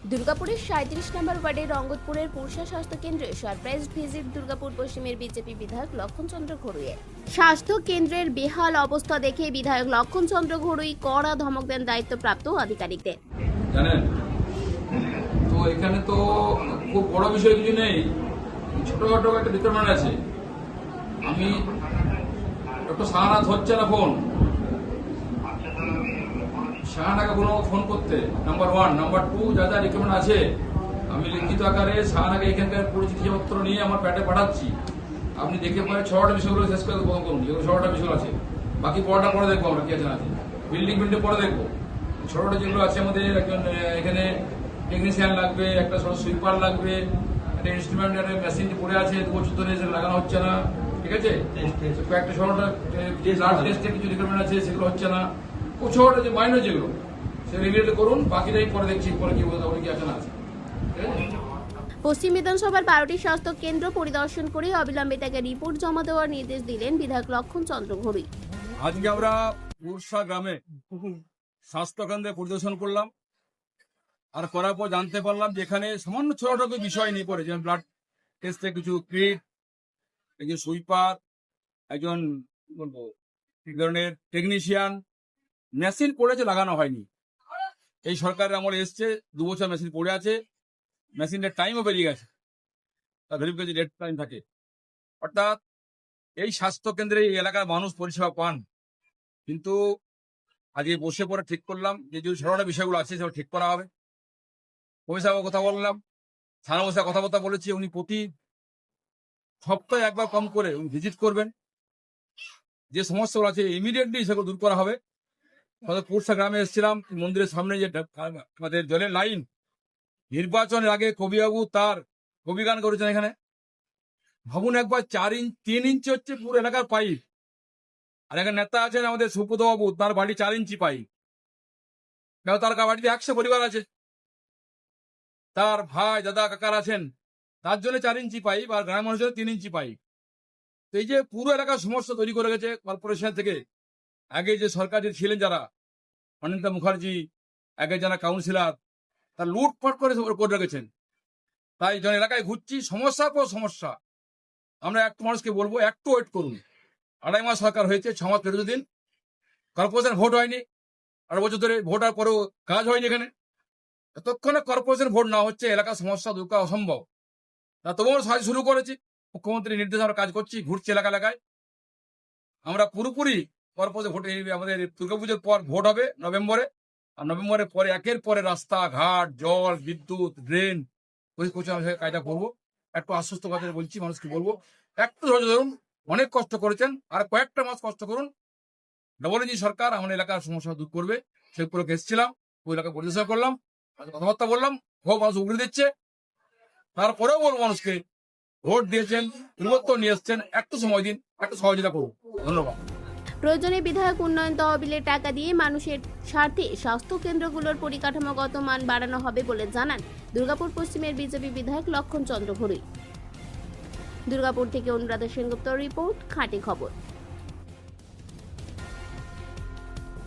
দুর্গাপুরের ৩৭ নম্বর ওয়ার্ডের রঙ্গতপুরের পুরসা স্বাস্থ্য কেন্দ্রে সারপ্রাইজ ভিজিট দুর্গাপুর পশ্চিমের বিজেপি বিধায়ক লক্ষণচন্দ্র ঘড়ুইয়ের। স্বাস্থ্য কেন্দ্রের বেহাল অবস্থা দেখে বিধায়ক লক্ষণচন্দ্র ঘড়ুই কড়া ধমক দেন দায়িত্বপ্রাপ্ত আধিকারিকদের। জানেন তো এখানে তো খুব বড় বিষয় কিছু নেই, ছোটখাটো একটা রিকোয়ারমেন্ট আছে। আমি ডক্টর শাহনাথ হচ্ছে না ফোন, শাহানাকে কোনো ফোন করতে, নাম্বার 1। নাম্বার 2, যা যা রিকমেন্ড আছে আমি লিখিত আকারে শাহানাকে এখানকার পুরো চিঠিপত্র নিয়ে আমার প্যাটে পাঠাচ্ছি। আপনি দেখে পরে 6টা বিষয়গুলো শেষ করে প্রদান করুন, যেগুলো 6টা বিষয় আছে। বাকি পড়াটা পরে দেখবো আমরা কি আছে না আছে, বিল্ডিং পরে দেখবো। ছোটটা যেগুলো আছে আমাদের, একজন এখানে টেকনিশিয়ান লাগবে, একটা সুইপার লাগবে, একটা ইনস্ট্রুমেন্ট, একটা মেশিন পড়ে আছে 2 বছর ধরে লাগানো হচ্ছে না, ঠিক আছে। কয়েকটা ছোটটা ব্লাড টেস্টের কিছু রিকমেন্ড আছে, সেগুলো হচ্ছে না। ছোট যে মাইনর যেগুলো সেগুলো ইমিডিয়েটলি করুন, বাকিটাই পরে দেখছি পরে কি বলতে কি আছে না আছে। পশ্চিম বিধানসভার 12টি স্বাস্থ্য কেন্দ্র পরিদর্শন করে অবিলম্বে তাকে রিপোর্ট জমা দেওয়ার নির্দেশ দিলেন বিধায়ক লক্ষণচন্দ্র ঘড়ুই। আজকে আমরা পুরসা গ্রামে স্বাস্থ্য কেন্দ্রে পরিদর্শন করলাম, আর করার পর জানতে পারলাম যে এখানে সামান্য ছোটখাটো বিষয় নিয়ে পড়ে, যেমন ব্লাড টেস্টে কিছু কিট, একজন সুইপার, একজন বলবো এই ধরনের টেকনিশিয়ান, মেশিন পড়েছে, লাগানো হয়নি। এই সরকারের আমলে এসছে, 2 বছর মেশিন পড়ে আছে, মেশিনের টাইমও বেরিয়ে গেছে, তার ভেরিফিকেশন ডেট টাইম থাকে। অর্থাৎ এই স্বাস্থ্য কেন্দ্রে এই এলাকার মানুষ পরিষেবা পান, কিন্তু আজকে বসে পড়ে ঠিক করলাম যে ছোটখাটো বিষয়গুলো আছে সেগুলো ঠিক করা হবে। কমিশনের কথা বললাম, থানা বসে কথাবার্তা বলেছি, উনি প্রতি সপ্তাহে একবার কম করে উনি ভিজিট করবেন, যে সমস্যাগুলো আছে ইমিডিয়েটলি সেগুলো দূর করা হবে। আমাদের পুরসা গ্রামে এসেছিলাম, মন্দিরের সামনে যে আমাদের জলের লাইন, নির্বাচনের আগে কবিবাবু তার কবি গান করেছেন এখানে। ভাবুন একবার 3 ইঞ্চি হচ্ছে পুরো এলাকার পাইপ, আর এখানে নেতা আছেন আমাদের সুব্রত বাবু, তার বাড়ি 4 ইঞ্চি পাইপ। তার বাড়িতে 100 পরিবার আছে, তার ভাই দাদা কাকার আছেন, তার জন্য 4 ইঞ্চি পাইপ, আর গ্রামের মানুষের 3 ইঞ্চি পাইপ। তো এই যে পুরো এলাকার সমস্যা তৈরি করে গেছে কর্পোরেশন থেকে। আগে যে সরকার যে ছিলেন যারা, অনিন্দ্য মুখার্জি, আগে যারা কাউন্সিলর, তার লুটপাট করে রেখেছেন। তাই জন এলাকায় ঘুরছি, সমস্যার পর সমস্যা। আমরা একটু মানুষকে বলবো, একটু ওয়েট করুন। 2.5 মাস সরকার হয়েছে, 6 মাস 13 দিন, কর্পোরেশন ভোট হয়নি, 8 বছর ধরে ভোট হওয়ার পরেও কাজ হয়নি এখানে। যতক্ষণে কর্পোরেশন ভোট না হচ্ছে এলাকার সমস্যা দূর করা অসম্ভব। তা তবুও সাহায্য শুরু করেছি, মুখ্যমন্ত্রীর নির্দেশে আমরা কাজ করছি, ঘুরছি এলাকা এলাকায়। আমরা পুরোপুরি কর্পোরেশন ভোট, আমাদের দুর্গাপুজোর পর ভোট হবে নভেম্বরে, আর নভেম্বরের পরে একের পরে রাস্তাঘাট, জল, বিদ্যুৎ, ড্রেন কাজটা করবো। একটু আশ্বস্ত কথা বলছি, মানুষকে বলবো একটু ধৈর্য ধরুন, অনেক কষ্ট করেছেন, আর কয়েকটা মাস কষ্ট করুন। ডবল ইঞ্জিন সরকার আমাদের এলাকার সমস্যা দূর করবে, সেই উপলক্ষে এসেছিলাম, ওই এলাকা পরিদর্শন করলাম, কথাবার্তা বললাম, খুব মানুষ উগড়ে দিচ্ছে। তারপরেও বলবো মানুষকে, ভোট দিয়েছেন, পরিবর্তন নিয়ে এসছেন, একটু সময় দিন, একটু সহযোগিতা করুন। ধন্যবাদ। প্রয়োজনে বিধায়ক উন্নয়ন তহবিলের টাকা দিয়ে মানুষের স্বার্থে স্বাস্থ্য কেন্দ্রগুলোর পরিকাঠামোগত মান বাড়ানো হবে বলে জানান দুর্গাপুর পশ্চিমের বিজেপি বিধায়ক লক্ষণচন্দ্র ঘড়ুই। দুর্গাপুর থেকে অনুরাধা সেনগুপ্তর রিপোর্ট, খাঁটি খবর।